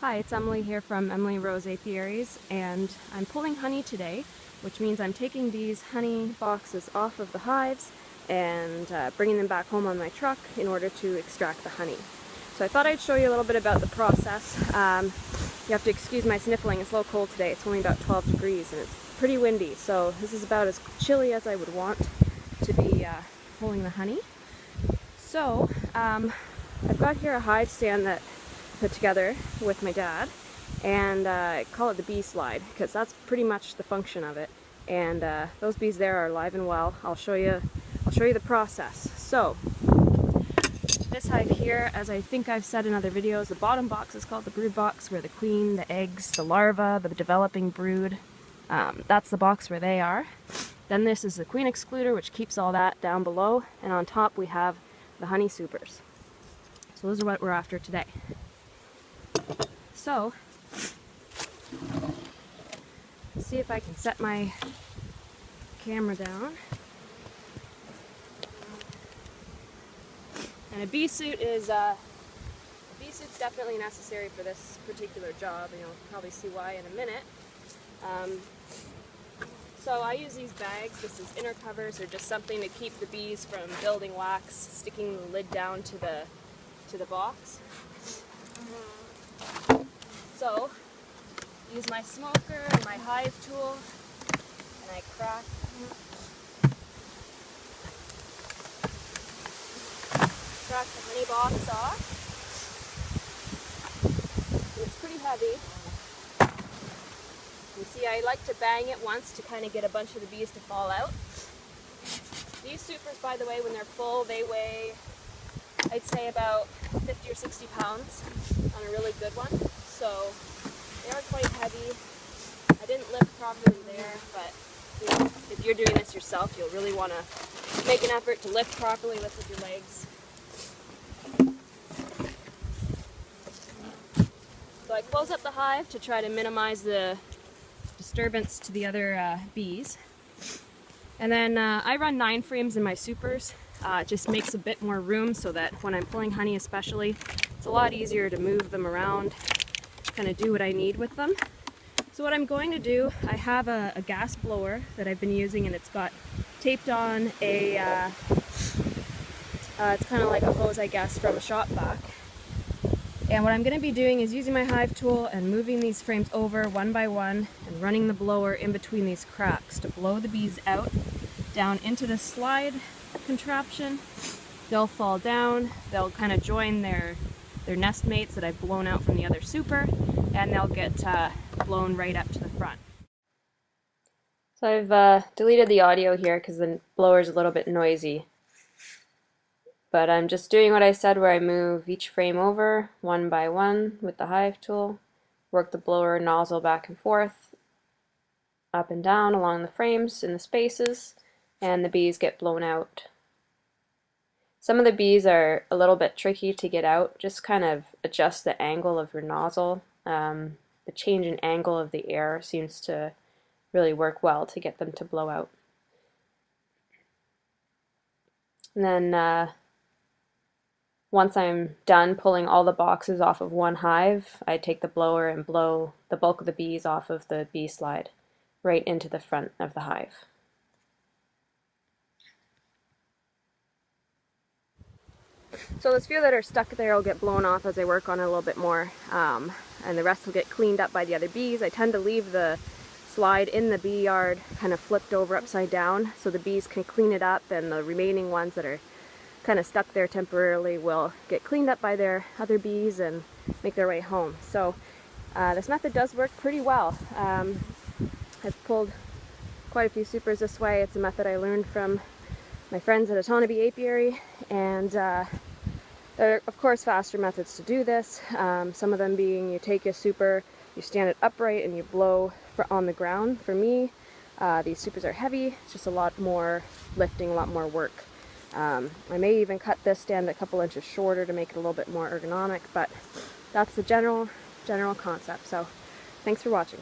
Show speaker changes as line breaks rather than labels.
Hi, it's Emily here from Emily Rose Apiaries, and I'm pulling honey today, which means I'm taking these honey boxes off of the hives and bringing them back home on my truck in order to extract the honey. So I thought I'd show you a little bit about the process. You have to excuse my sniffling, it's a little cold today. It's only about 12 degrees and it's pretty windy, so this is about as chilly as I would want to be pulling the honey. So I've got here a hive stand that put together with my dad, and I call it the bee slide because that's pretty much the function of it. And those bees there are alive and well. I'll show you the process. So this hive here, as I think I've said in other videos, the bottom box is called the brood box, where the queen, the eggs, the larva, the developing brood, that's the box where they are. Then this is the queen excluder, which keeps all that down below, and on top we have the honey supers. So those are what we're after today. So, let's see if I can set my camera down. And a bee suit is suit's definitely necessary for this particular job, and you'll probably see why in a minute. So I use these bags. This is inner covers, or just something to keep the bees from building wax, sticking the lid down to the box. So, use my smoker and my hive tool, and I crack the honey box off. And it's pretty heavy. You see, I like to bang it once to kind of get a bunch of the bees to fall out. These supers, by the way, when they're full, they weigh, I'd say, about 50 or 60 pounds on a really good one. So they are quite heavy. I didn't lift properly there, but you know, if you're doing this yourself, you'll really want to make an effort to lift properly, lift with your legs. So I close up the hive to try to minimize the disturbance to the other bees. And then I run 9 frames in my supers. It just makes a bit more room so that when I'm pulling honey especially, it's a lot easier to move them around, kind of do what I need with them. So what I'm going to do, I have a gas blower that I've been using, and it's got taped on a, it's kind of like a hose, I guess, from a shop vac. And what I'm going to be doing is using my hive tool and moving these frames over one by one and running the blower in between these cracks to blow the bees out down into the slide contraption. They'll fall down, they'll kind of join their nest mates that I've blown out from the other super, and they'll get blown right up to the front. So I've deleted the audio here because the blower is a little bit noisy. But I'm just doing what I said, where I move each frame over one by one with the hive tool, work the blower nozzle back and forth, up and down along the frames in the spaces, and the bees get blown out. Some of the bees are a little bit tricky to get out. Just kind of adjust the angle of your nozzle. The change in angle of the air seems to really work well to get them to blow out. And then once I'm done pulling all the boxes off of one hive, I take the blower and blow the bulk of the bees off of the bee slide right into the front of the hive. So those few that are stuck there will get blown off as I work on it a little bit more, and the rest will get cleaned up by the other bees. I tend to leave the slide in the bee yard kind of flipped over upside down so the bees can clean it up, and the remaining ones that are kind of stuck there temporarily will get cleaned up by their other bees and make their way home. So this method does work pretty well. I've pulled quite a few supers this way. It's a method I learned from my friends at Apiaries Apiary, and there are of course faster methods to do this. Some of them being you take a super, you stand it upright, and you blow on the ground. For me, these supers are heavy. It's just a lot more lifting, a lot more work. I may even cut this stand a couple inches shorter to make it a little bit more ergonomic, but that's the general concept. So thanks for watching.